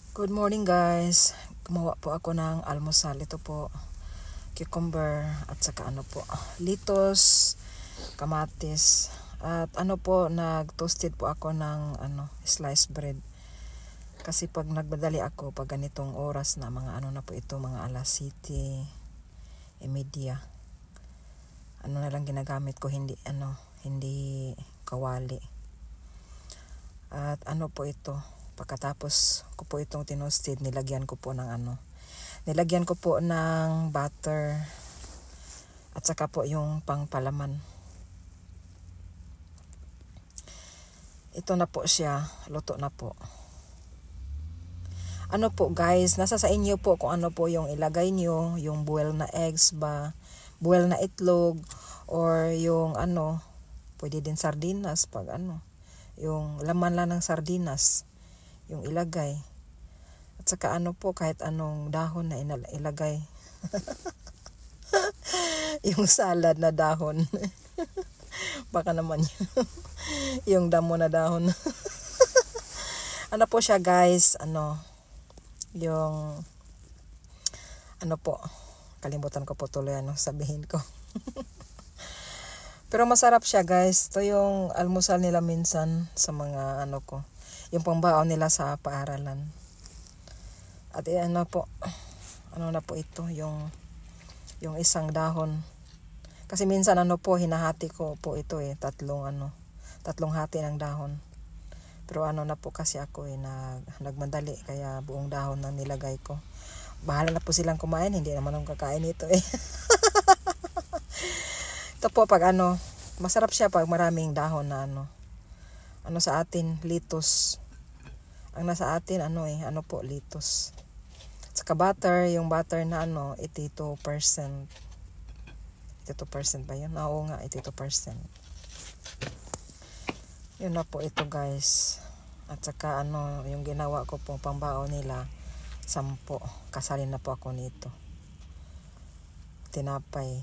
Good morning guys. Gumawa po ako ng almusal. Ito po, cucumber at saka litos, kamatis. At nag-toasted po ako ng sliced bread. Kasi pag nagmadali ako, pag ganitong oras na mga mga alas 7:30. Na lang ginagamit ko, hindi kawali. At po ito, pagkatapos ko po itong tinosted, nilagyan ko po ng butter at saka po yung pangpalaman. Ito na po siya, luto na po. Guys, nasa sa inyo po kung ano po yung ilagay nyo, yung boiled na eggs ba, boiled na itlog, or yung pwede din sardinas pag yung laman lang ng sardinas yung ilagay. At saka kahit anong dahon na ilagay. Yung salad na dahon. Baka naman yung damo na dahon. Po siya guys, yung kalimutan ko po tuloy sabihin ko. Pero masarap siya guys. Ito yung almusal nila minsan sa mga ko. Yung pangbaon nila sa paaralan. At na po ito, yung isang dahon. Kasi minsan hinahati ko po ito tatlong hati ng dahon. Pero na po kasi ako nagmadali, kaya buong dahon na nilagay ko. Bahala na po silang kumain, hindi naman akong kakain ito Ito po pag masarap siya pag maraming dahon na sa atin, litos. Ang nasa atin, litos. Saka butter, yung butter na 82%. 82% ba yun? Oo nga, 82%. Yun na po ito guys. At saka yung ginawa ko pong pangbaon nila, 10. Kasalin na po ako nito. Tinapay.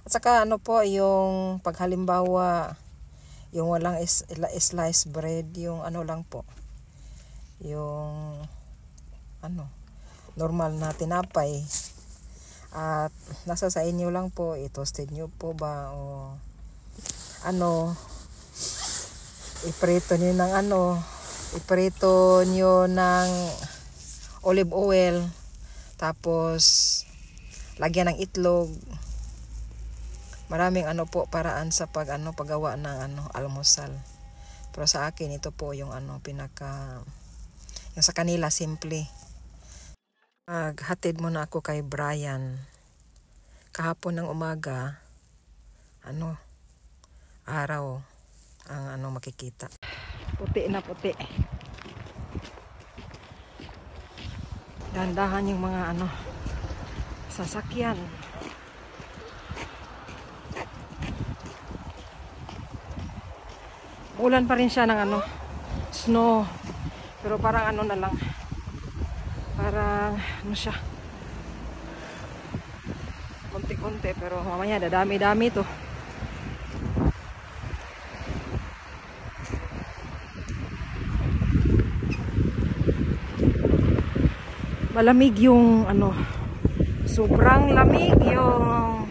At saka yung paghalimbawa, yung walang sliced bread, yung lang po, yung normal na tinapay, at nasa sa inyo lang po, i-toasted nyo po ba o iprito nyo ng olive oil, tapos lagyan ng itlog. Maraming paraan sa paggawa ng almusal. Pero sa akin ito po yung yung sa kanila simple. Hatid muna ako kay Brian. Kahapon ng umaga, araw ang makikita. Puti na puti. Dahan-dahan yung mga sasakyan. Ulan pa rin siya ng snow. Pero parang na lang. Parang siya. Konti-konti, pero mamaya dadami-dami to. Malamig yung sobrang lamig yung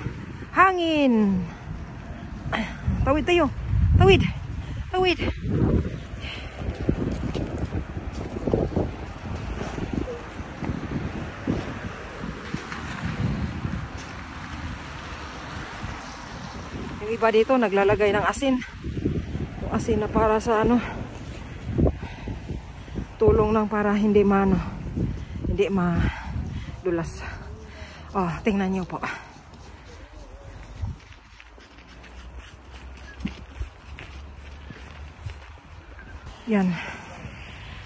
hangin. Tawid tayo. Tawid. Tawid. Yung iba dito naglalagay ng asin. Yung asin na para sa tulong lang para hindi madulas. Oh, tingnan niyo po. Yan.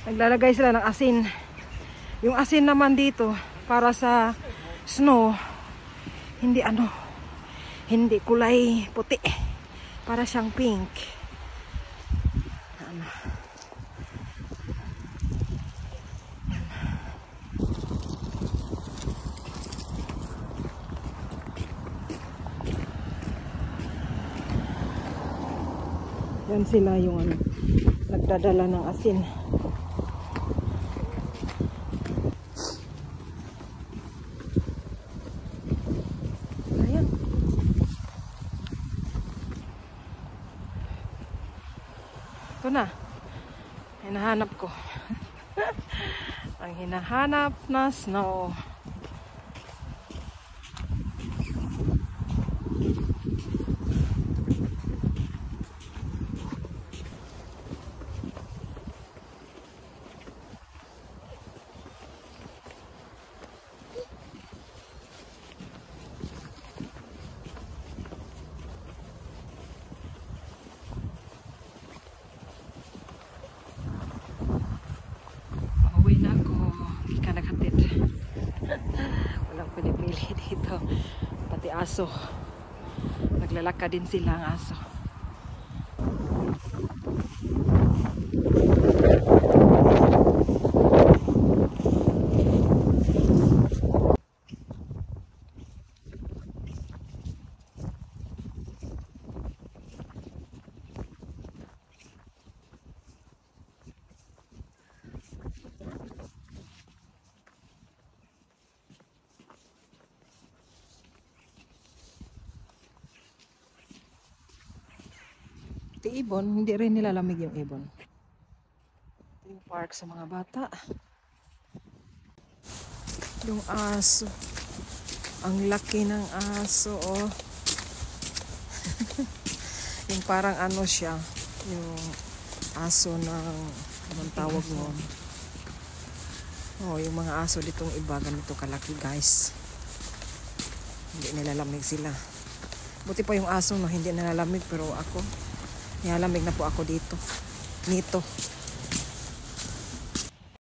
Naglalagay sila ng asin. Yung asin naman dito para sa snow, hindi hindi kulay puti. Para siyang pink. Yan sila yung nagdadala ng asin. Hinahanap ko. Ang hinahanap na snow. Walang pinipili dito. Pati aso. Naglalakad din sila ang aso. Ito ibon, hindi rin nilalamig yung ibon. Ito yung park sa mga bata. Yung aso. Ang laki ng aso, oh. Yung parang ano siya, yung aso ng, anong tawag mo? Oh, yung mga aso ditong iba, ganito kalaki guys. Hindi nilalamig sila. Buti pa yung aso, no, hindi nilalamig, pero ako, nilalamig na po ako dito. Nito.